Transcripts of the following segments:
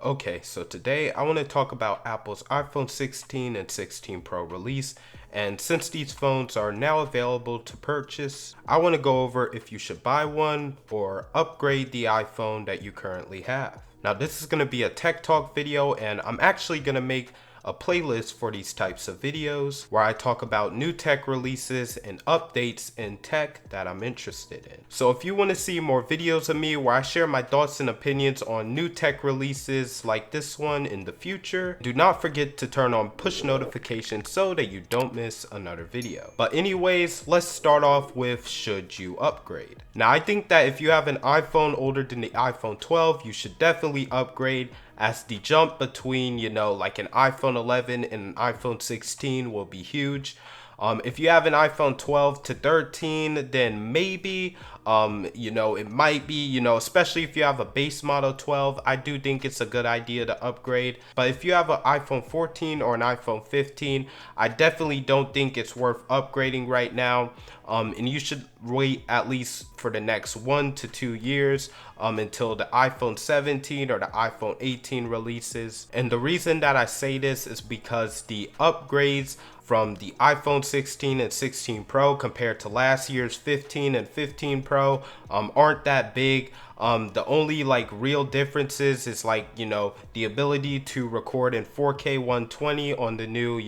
Okay, so today I want to talk about Apple's iPhone 16 and 16 Pro release. And since these phones are now available to purchase, I want to go over if you should buy one or upgrade the iPhone that you currently have. Now, this is going to be a tech talk video, and I'm actually going to make a playlist for these types of videos where I talk about new tech releases and updates in tech that I'm interested in. So if you want to see more videos of me where I share my thoughts and opinions on new tech releases like this one in the future, do not forget to turn on push notifications so that you don't miss another video. But anyways, let's start off with should you upgrade? Now, I think that if you have an iPhone older than the iPhone 12, you should definitely upgrade, as the jump between, like an iPhone 11 and an iPhone 16 will be huge. If you have an iPhone 12 to 13, then maybe, it might be, especially if you have a base model 12, I do think it's a good idea to upgrade. But if you have an iPhone 14 or an iPhone 15, I definitely don't think it's worth upgrading right now. And you should wait at least for the next 1 to 2 years until the iPhone 17 or the iPhone 18 releases. And the reason that I say this is because the upgrades from the iPhone 16 and 16 Pro compared to last year's 15 and 15 Pro aren't that big. The only real differences is the ability to record in 4K 120 on the new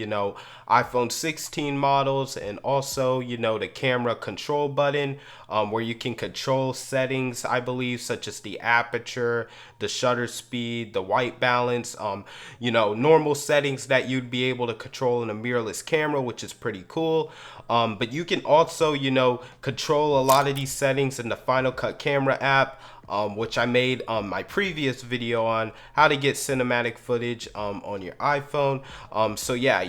iPhone 16 models, and also the camera control button where you can control settings, I believe, such as the aperture, the shutter speed, the white balance, normal settings that you'd be able to control in a mirrorless camera, which is pretty cool. But you can also control a lot of these settings in the Final Cut camera app, which I made my previous video on how to get cinematic footage on your iPhone. So yeah,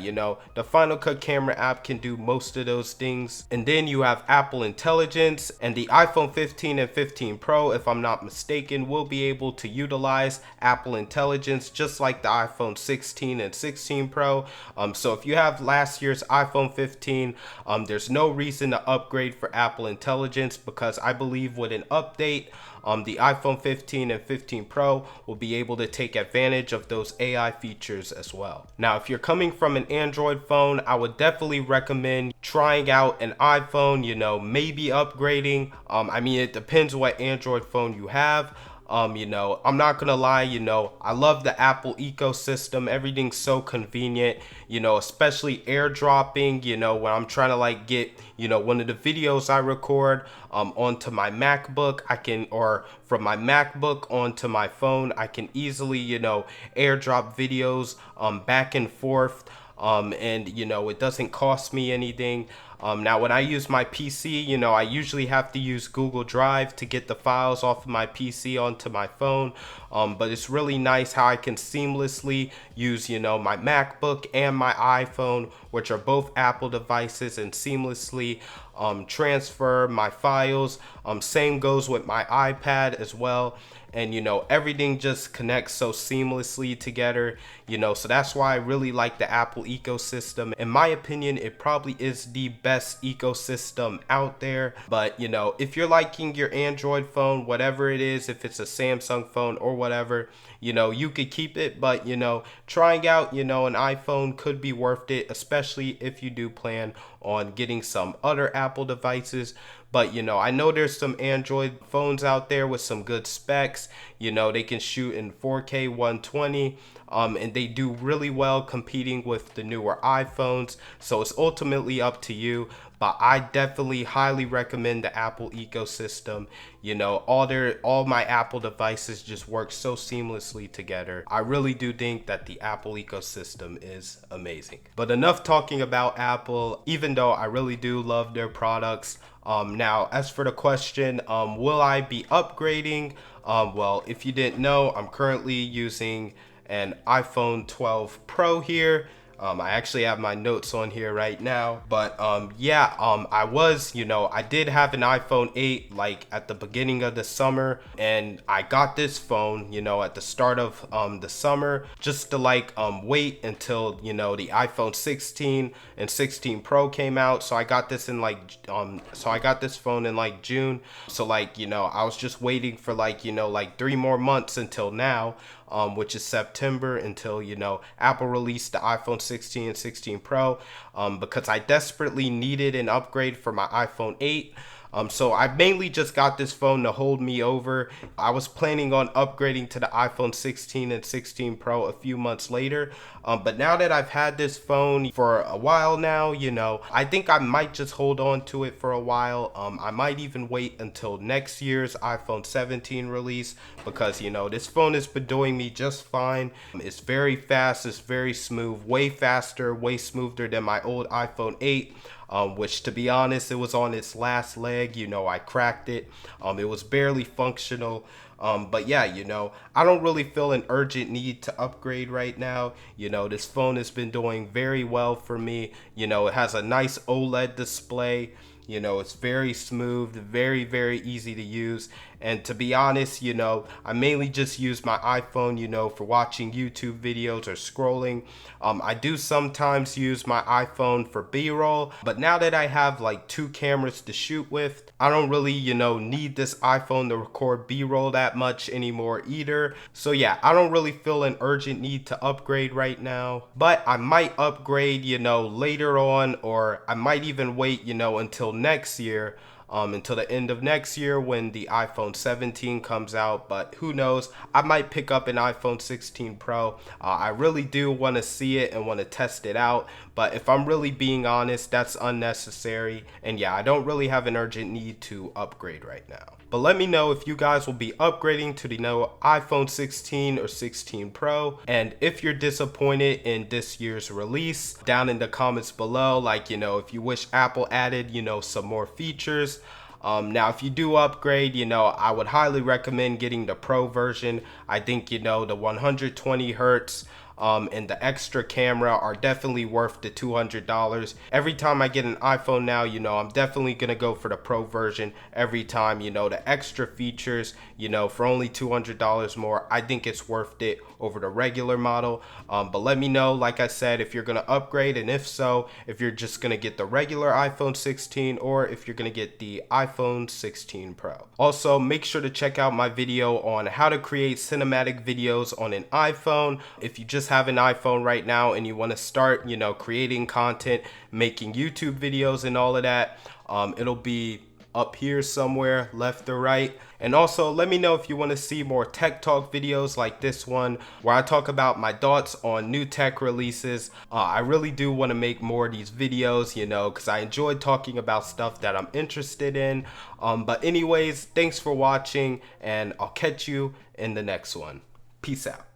the Final Cut camera app can do most of those things. And then you have Apple Intelligence, and the iPhone 15 and 15 Pro, if I'm not mistaken, will be able to utilize Apple Intelligence just like the iPhone 16 and 16 Pro. So if you have last year's iPhone 15, there's no reason to upgrade for Apple Intelligence, because I believe with an update, the iPhone 15 and 15 Pro will be able to take advantage of those AI features as well. Now, if you're coming from an Android phone, I would definitely recommend trying out an iPhone, maybe upgrading. I mean, it depends what Android phone you have. I'm not gonna lie, I love the Apple ecosystem. Everything's so convenient, especially airdropping, when I'm trying to get, one of the videos I record onto my MacBook, or from my MacBook onto my phone, I can easily, airdrop videos back and forth. And it doesn't cost me anything. Now, when I use my PC, I usually have to use Google Drive to get the files off of my PC onto my phone. But it's really nice how I can seamlessly use, my MacBook and my iPhone, which are both Apple devices, and seamlessly transfer my files. Same goes with my iPad as well. And everything just connects so seamlessly together, so that's why I really like the Apple ecosystem. In my opinion, it probably is the best ecosystem out there. But if you're liking your Android phone, whatever it is, if it's a Samsung phone or whatever, you could keep it. But trying out an iPhone could be worth it, especially if you do plan on getting some other Apple devices. But I know there's some Android phones out there with some good specs. They can shoot in 4K 120, and they do really well competing with the newer iPhones. So it's ultimately up to you. But I definitely highly recommend the Apple ecosystem. All my Apple devices just work so seamlessly together. I really do think that the Apple ecosystem is amazing. But enough talking about Apple, even though I really do love their products. Now, as for the question, will I be upgrading? Well, if you didn't know, I'm currently using an iPhone 12 Pro here. I actually have my notes on here right now, but I did have an iPhone 8 at the beginning of the summer, and I got this phone at the start of the summer, just to wait until the iPhone 16 and 16 Pro came out. So I got this in I got this phone in June. So I was just waiting for 3 more months until now. which is September, until, Apple released the iPhone 16 and 16 Pro, because I desperately needed an upgrade for my iPhone 8. So I mainly just got this phone to hold me over. I was planning on upgrading to the iPhone 16 and 16 Pro a few months later. But now that I've had this phone for a while now, I think I might just hold on to it for a while. I might even wait until next year's iPhone 17 release, because, this phone has been doing me just fine. It's very fast, it's very smooth, way faster, way smoother than my old iPhone 8. Which, to be honest, it was on its last leg. I cracked it. It was barely functional. But yeah, I don't really feel an urgent need to upgrade right now. This phone has been doing very well for me. It has a nice OLED display. It's very smooth, very, very easy to use. And to be honest, I mainly just use my iPhone, for watching YouTube videos or scrolling. I do sometimes use my iPhone for B-roll, but now that I have like 2 cameras to shoot with, I don't really, need this iPhone to record B-roll that much anymore either. So yeah, I don't really feel an urgent need to upgrade right now, but I might upgrade, later on, or I might even wait, until next year. Until the end of next year when the iPhone 17 comes out, but who knows, I might pick up an iPhone 16 Pro. I really do want to see it and want to test it out, but if I'm really being honest, that's unnecessary, and yeah, I don't really have an urgent need to upgrade right now. But let me know if you guys will be upgrading to the new iPhone 16 or 16 Pro, and if you're disappointed in this year's release, down in the comments below, like, if you wish Apple added, some more features. Now, if you do upgrade, I would highly recommend getting the Pro version. I think, the 120 hertz and the extra camera are definitely worth the $200. Every time I get an iPhone now, I'm definitely gonna go for the Pro version every time. The extra features, for only $200 more, I think it's worth it over the regular model. But let me know, like I said, if you're gonna upgrade, and if so, if you're just gonna get the regular iPhone 16 or if you're gonna get the iPhone 16 Pro. Also, make sure to check out my video on how to create cinematic videos on an iPhone. If you just have an iPhone right now and you want to start, creating content, making YouTube videos and all of that, it'll be up here somewhere, left or right. And also, let me know if you want to see more tech talk videos like this one, where I talk about my thoughts on new tech releases. I really do want to make more of these videos, because I enjoy talking about stuff that I'm interested in. But anyways, thanks for watching, and I'll catch you in the next one. Peace out.